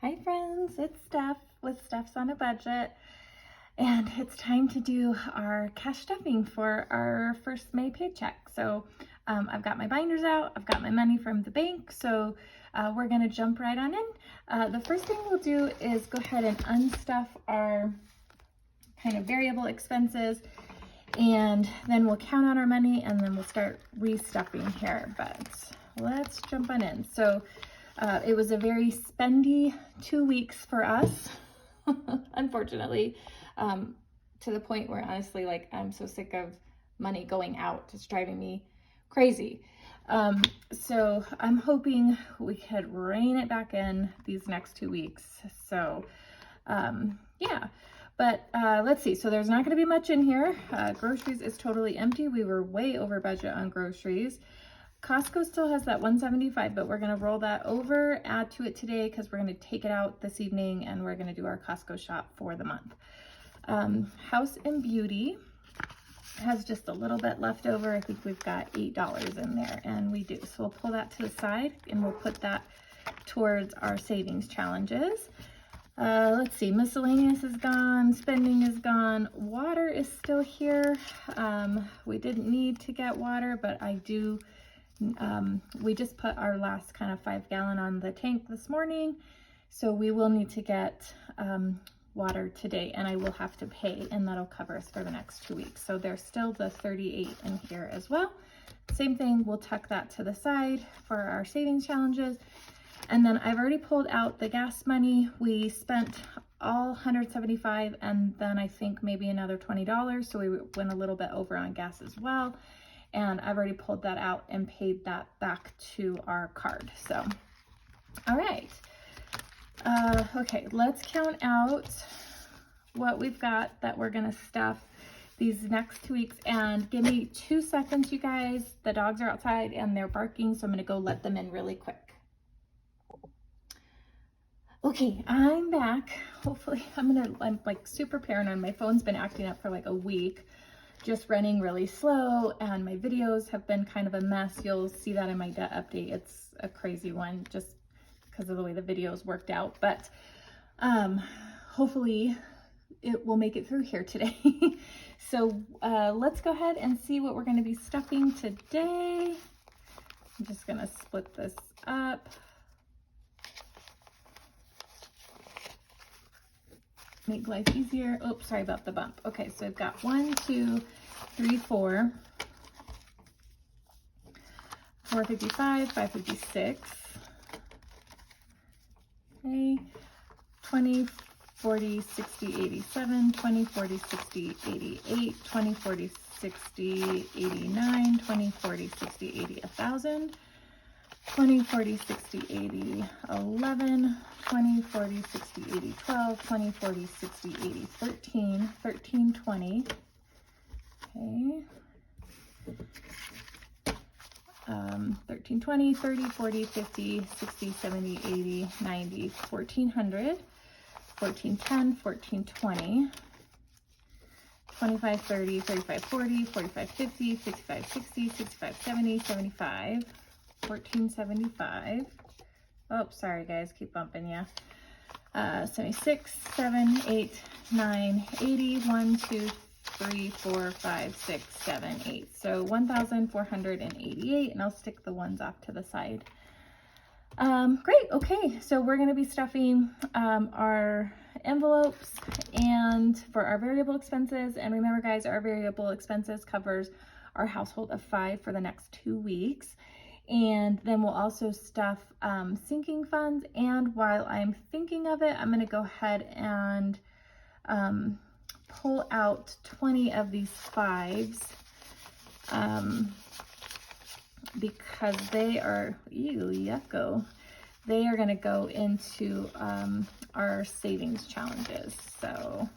Hi friends, it's Steph with Steph's on a Budget, and it's time to do our cash stuffing for our first May paycheck. So I've got my binders out, I've got my money from the bank, so we're gonna jump right on in. The first thing we'll do is go ahead and unstuff our kind of variable expenses, and then we'll count out our money and then we'll start restuffing here, but let's jump on in. So it was a very spendy 2 weeks for us, unfortunately, to the point where honestly, like, I'm so sick of money going out. It's driving me crazy. So I'm hoping we could rein it back in these next 2 weeks. So yeah, but let's see. So there's not going to be much in here. Groceries is totally empty. We were way over budget on groceries. Costco still has that $175, but we're going to roll that over, add to it today because we're going to take it out this evening and we're going to do our Costco shop for the month. House and Beauty has just a little bit left over. I think we've got $8 in there, and we do. So we'll pull that to the side and we'll put that towards our savings challenges. Let's see, miscellaneous is gone, spending is gone, water is still here. We didn't need to get water, but I do. We just put our last kind of 5-gallon on the tank this morning, so we will need to get water today, and I will have to pay, and that'll cover us for the next 2 weeks. So there's still the 38 in here as well. Same thing, we'll tuck that to the side for our savings challenges. And then I've already pulled out the gas money. We spent all $175 and then I think maybe another $20, so we went a little bit over on gas as well. And I've already pulled that out and paid that back to our card. So, all right. Okay, let's count out what we've got that we're gonna stuff these next 2 weeks. And give me 2 seconds, you guys. The dogs are outside and they're barking, so I'm gonna go let them in really quick. Okay, I'm back. Hopefully, I'm like super paranoid. My phone's been acting up for like a week, just running really slow, and my videos have been kind of a mess. You'll see that in my debt update. It's a crazy one just because of the way the videos worked out, but hopefully it will make it through here today. So let's go ahead and see what we're going to be stuffing today. I'm just going to split this up. Make life easier. Oops, sorry about the bump. Okay, so I've got 1, 2, 3, 4, 455, 556. Okay, 20, 40, 60, 87, 20, 40, 60, 88, 20, 40, 60, 89, 20, 40, 60, 80, 1,000. 20, 40, 60, 80, 11, 20, 40, 60, 80, 12, 20, 40, 60, 80, 13, 13, 20, okay, 13, 20, 30, 40, 50, 60, 70, 80, 90, 1,400, 14, 10, 14, 20, 25, 30, 35, 40, 45, 50, 55, 60, 65, 70, 75, 1475. Oh, sorry guys, keep bumping you. 76, 7, 8, 9, 80, 1, 2, 3, 4, 5, 6, 7, 8. So 1,488, and I'll stick the ones off to the side. Great, okay, so we're gonna be stuffing our envelopes and for our variable expenses. And remember guys, our variable expenses covers our household of 5 for the next 2 weeks. And then we'll also stuff sinking funds. And while I'm thinking of it, I'm going to go ahead and pull out 20 of these 5s because they are, yucko, they are going to go into our savings challenges. So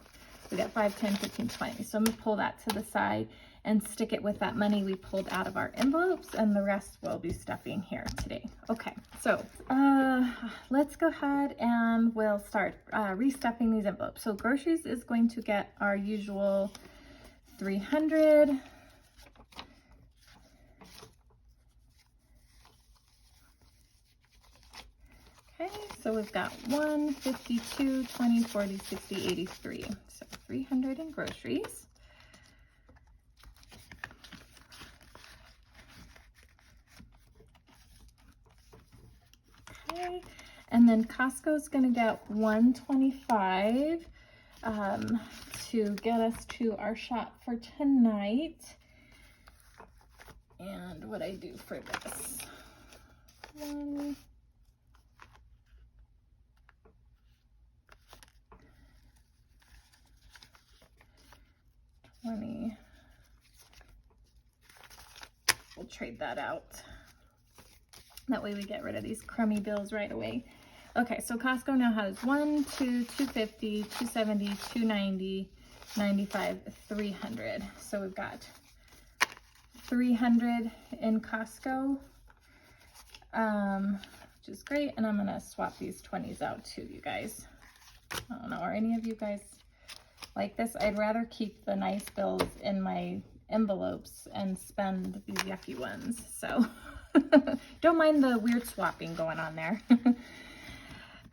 we got 5, 10, 15, 20. So I'm going to pull that to the side and stick it with that money we pulled out of our envelopes, and the rest we'll be stuffing here today. Okay, so let's go ahead and we'll start restuffing these envelopes. So groceries is going to get our usual 300. Okay, So we've got 1, 52, 20, 40, 60, 83. So 300 in groceries. Okay, and then Costco's gonna get 125 to get us to our shop for tonight. And what I do for this? 1, 20. We'll trade that out. That way we get rid of these crummy bills right away. Okay, so Costco now has 1, 2, 250, 270, 290, 95, 300. So we've got 300 in Costco, which is great. And I'm gonna swap these 20s out too, you guys. I don't know, are any of you guys like this? I'd rather keep the nice bills in my envelopes and spend these yucky ones. So don't mind the weird swapping going on there.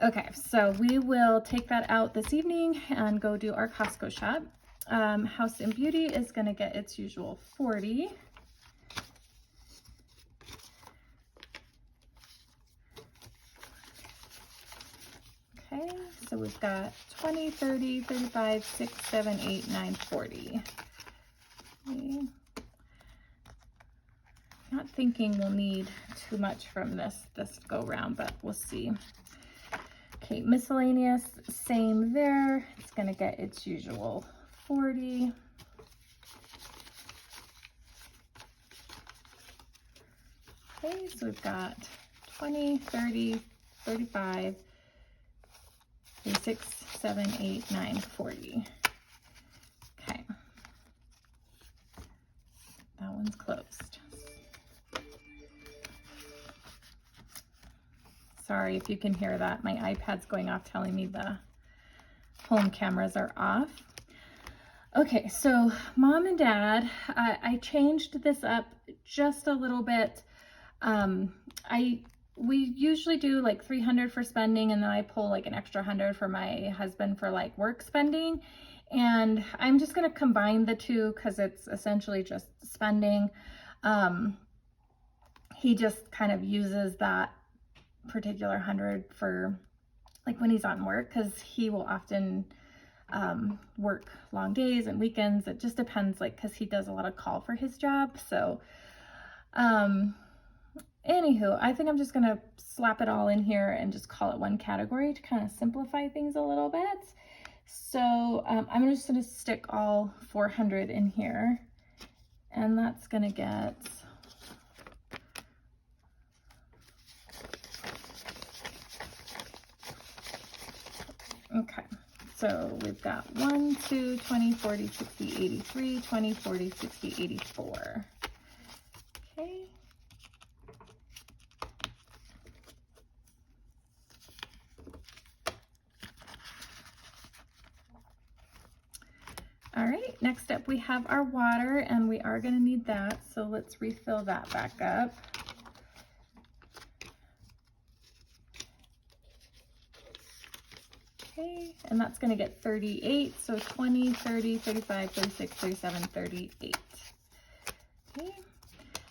Okay, so we will take that out this evening and go do our Costco shop. House and Beauty is gonna get its usual 40. Okay, so we've got 20, 30, 35, 6, 7, 8, 9, 40. Okay. Not thinking we'll need too much from this go round, but we'll see. Okay, miscellaneous, same there. It's gonna get its usual 40. Okay, so we've got 20, 30, 35, 6, 7, 8, 9, 40. Okay. That one's closed. Sorry if you can hear that. My iPad's going off telling me the home cameras are off. Okay, so Mom and Dad, I changed this up just a little bit. We usually do like 300 for spending, and then I pull like an extra 100 for my husband for like work spending. And I'm just gonna combine the two because it's essentially just spending. He just kind of uses that particular 100 for like when he's on work, because he will often work long days and weekends. It just depends, like, because he does a lot of call for his job. So anywho, I think I'm just gonna slap it all in here and just call it one category to kind of simplify things a little bit. So I'm just gonna stick all 400 in here, and that's gonna get okay. So we've got 1, 2, 20, 40, 60, 83, 20, 40, 60, 84. Okay. All right, next up we have our water, and we are going to need that. So let's refill that back up. Okay, and that's going to get 38. So 20, 30, 35, 36, 37, 38. Okay,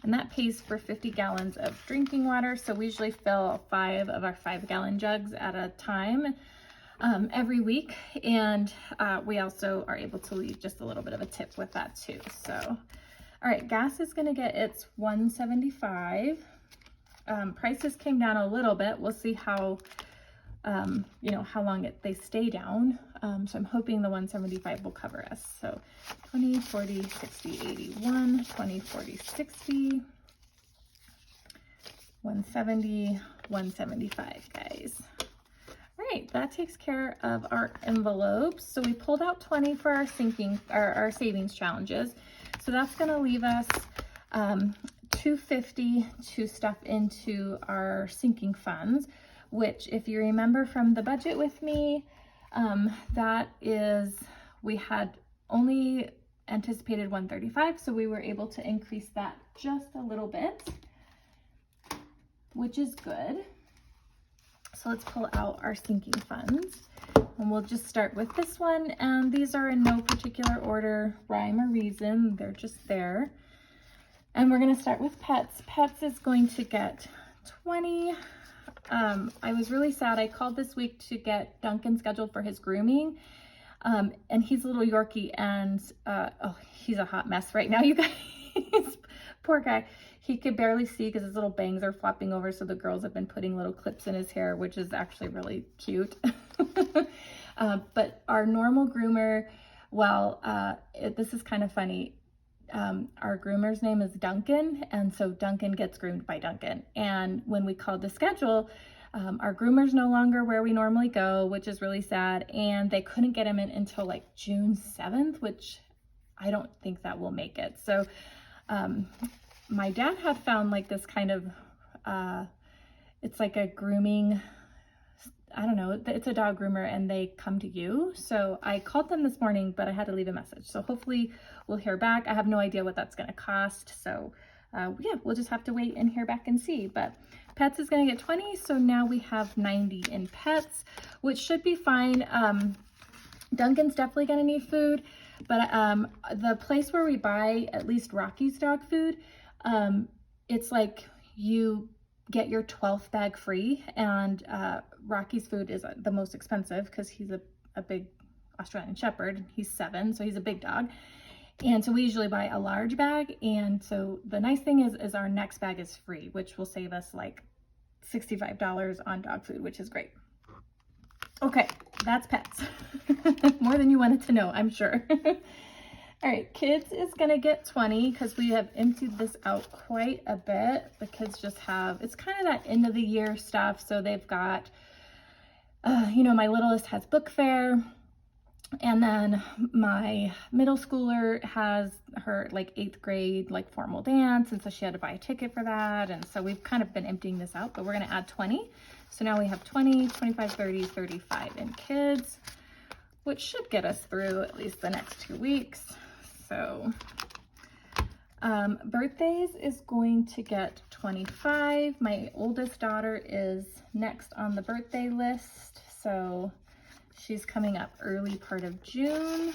and that pays for 50 gallons of drinking water. So we usually fill 5 of our 5-gallon jugs at a time every week. And we also are able to leave just a little bit of a tip with that too. So, all right, gas is going to get its 175. Prices came down a little bit. We'll see how, you know, how long they stay down. So I'm hoping the 175 will cover us. So 20, 40, 60, 81, 20, 40, 60, 170, 175, guys. All right, that takes care of our envelopes. So we pulled out 20 for our our savings challenges. So that's going to leave us 250 to stuff into our sinking funds, which, if you remember from the budget with me, that is, we had only anticipated 135, so we were able to increase that just a little bit, which is good. So let's pull out our sinking funds. And we'll just start with this one. And these are in no particular order, rhyme or reason. They're just there. And we're going to start with Pets. Pets is going to get 20. I was really sad. I called this week to get Duncan scheduled for his grooming. And he's a little Yorkie, and oh, he's a hot mess right now, you guys. Poor guy. He could barely see because his little bangs are flopping over, so the girls have been putting little clips in his hair, which is actually really cute. But our normal groomer, well, this is kind of funny. Our groomer's name is Duncan, and so Duncan gets groomed by Duncan. And when we called the schedule, our groomer's no longer where we normally go, which is really sad, and they couldn't get him in until like June 7th, which I don't think that will make it. So my dad had found like this kind of, it's like a grooming, I don't know, it's a dog groomer, and they come to you. So I called them this morning, but I had to leave a message. So hopefully we'll hear back. I have no idea what that's going to cost. So yeah, we'll just have to wait and hear back and see. But Pets is going to get 20. So now we have 90 in Pets, which should be fine. Duncan's definitely going to need food, but the place where we buy at least Rocky's dog food, it's like you get your 12th bag free, and Rocky's food is the most expensive because he's a big Australian Shepherd. He's 7, so he's a big dog. And so we usually buy a large bag, and so the nice thing is our next bag is free, which will save us like $65 on dog food, which is great. Okay, that's Pets. More than you wanted to know, I'm sure. All right, Kids is gonna get 20 because we have emptied this out quite a bit. The kids just have, it's kind of that end of the year stuff. So they've got, you know, my littlest has book fair, and then my middle schooler has her like 8th grade like formal dance, and so she had to buy a ticket for that. And so we've kind of been emptying this out, but we're gonna add 20. So now we have 20, 25, 30, 35 in Kids, which should get us through at least the next 2 weeks. So Birthdays is going to get 25. My oldest daughter is next on the birthday list, so she's coming up early part of June.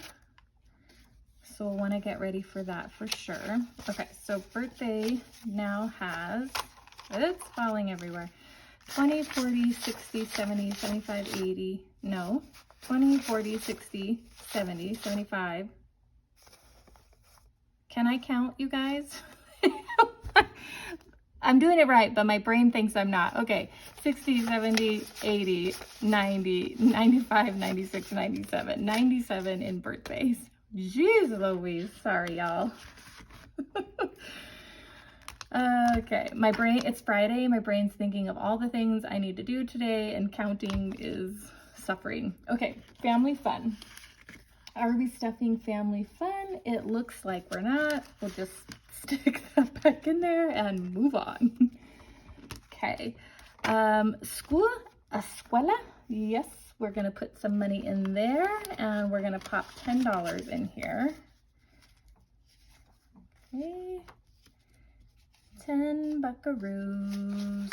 So we'll want to get ready for that for sure. Okay, so birthday now has, it's falling everywhere, 20, 40, 60, 70, 75, 80, no, 20, 40, 60, 70, 75. Can I count, you guys? I'm doing it right, but my brain thinks I'm not. Okay, 60, 70, 80, 90, 95, 96, 97. 97 in birthdays. Jeez Louise, sorry y'all. Okay, my brain, it's Friday. My brain's thinking of all the things I need to do today, and counting is suffering. Okay, family fun. Are we stuffing family fun? It looks like we're not. We'll just stick that back in there and move on. Okay. School, escuela. Yes, we're going to put some money in there, and we're going to pop $10 in here. Okay. 10 buckaroos.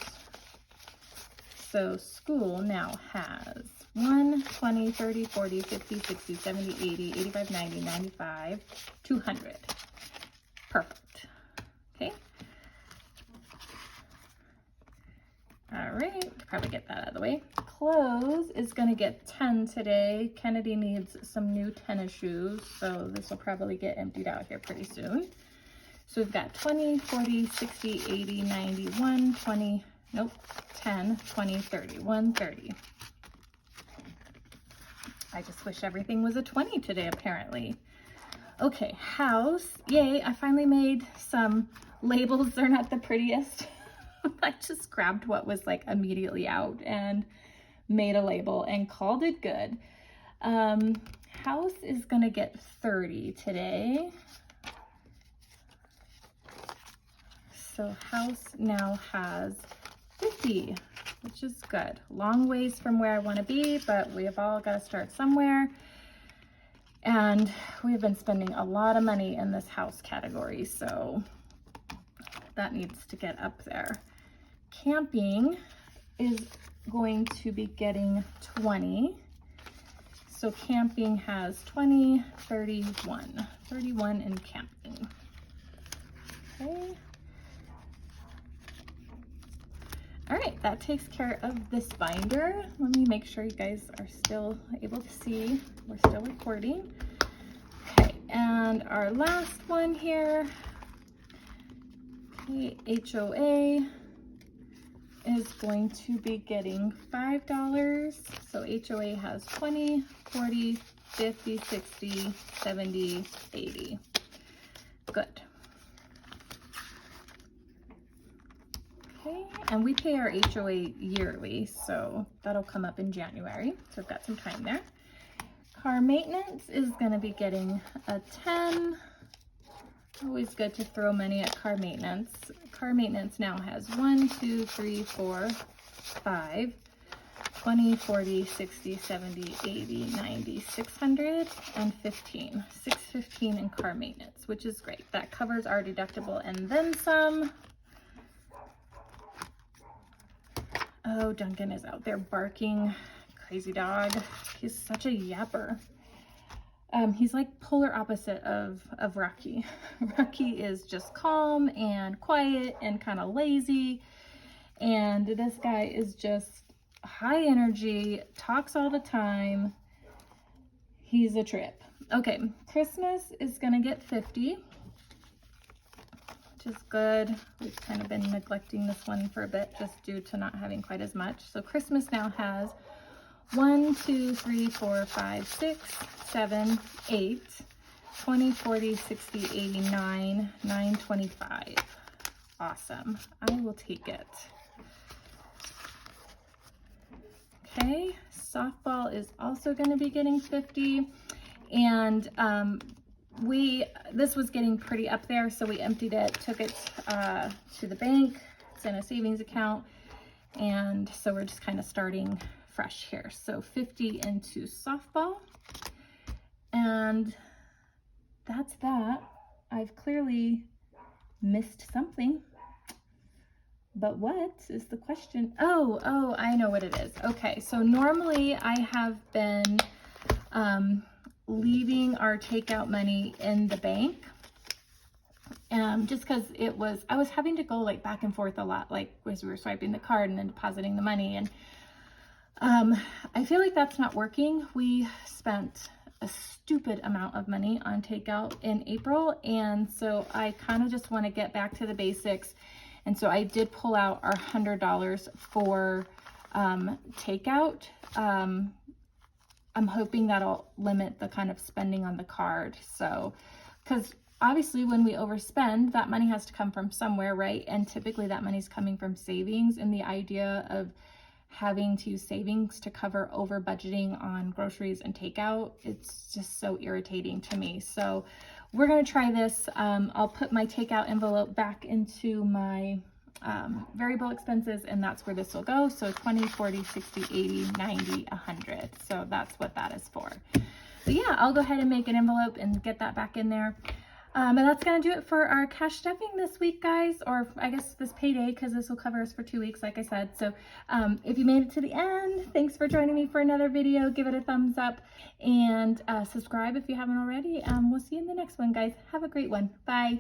So school now has 1, 20, 30, 40, 50, 60, 70, 80, 85, 90, 95, 200. Perfect. Okay. All right, probably get that out of the way. Clothes is going to get 10 today. Kennedy needs some new tennis shoes, so this will probably get emptied out here pretty soon. So we've got 20, 40, 60, 80, 90, 1, 20, nope, 10, 20, 30, 130. I just wish everything was a 20 today, apparently. Okay, house. Yay, I finally made some labels. They're not the prettiest. I just grabbed what was like immediately out and made a label and called it good. House is gonna get 30 today. So house now has 50, which is good. Long ways from where I want to be, but we have all got to start somewhere. And we've been spending a lot of money in this house category, so that needs to get up there. Camping is going to be getting 20. So camping has 20, 31. 31 in camping. Okay. All right, that takes care of this binder. Let me make sure you guys are still able to see. We're still recording. Okay, and our last one here, okay, HOA is going to be getting $5. So HOA has 20, 40, 50, 60, 70, 80. Good. Okay, and we pay our HOA yearly, so that'll come up in January. So I've got some time there. Car maintenance is going to be getting a 10. Always good to throw money at car maintenance. Car maintenance now has 1, 2, 3, 4, 5, 20, 40, 60, 70, 80, 90, 600, and 15. 615 in car maintenance, which is great. That covers our deductible and then some. Oh, Duncan is out there barking. Crazy dog. He's such a yapper. He's like polar opposite of Rocky. Rocky is just calm and quiet and kind of lazy. And this guy is just high energy, talks all the time. He's a trip. Okay, Christmas is gonna get 50. Which is good. We've kind of been neglecting this one for a bit just due to not having quite as much. So Christmas now has 1, 2, 3, 4, 5, 6, 7, 8, 20, 40, 60, 89, 9, 25. Awesome. I will take it. Okay, softball is also going to be getting 50. And this was getting pretty up there, so we emptied it, took it to the bank. It's in a savings account, and so we're just kind of starting fresh here. So 50 into softball, and that's that. I've clearly missed something, but what is the question? Oh, I know what it is. Okay, so normally I have been leaving our takeout money in the bank, just because I was having to go like back and forth a lot, like as we were swiping the card and then depositing the money, and I feel like that's not working. We spent a stupid amount of money on takeout in April, and so I kind of just want to get back to the basics, and so I did pull out our $100 for takeout. I'm hoping that'll limit the kind of spending on the card. So, because obviously when we overspend, that money has to come from somewhere, right? And typically that money's coming from savings, and the idea of having to use savings to cover over budgeting on groceries and takeout, it's just so irritating to me. So we're going to try this. I'll put my takeout envelope back into my variable expenses, and that's where this will go. So 20, 40, 60, 80, 90, 100. So that's what that is for. But yeah, I'll go ahead and make an envelope and get that back in there. And that's going to do it for our cash stuffing this week, guys, or I guess this payday, because this will cover us for 2 weeks, like I said. So if you made it to the end, thanks for joining me for another video. Give it a thumbs up and subscribe if you haven't already. We'll see you in the next one, guys. Have a great one. Bye.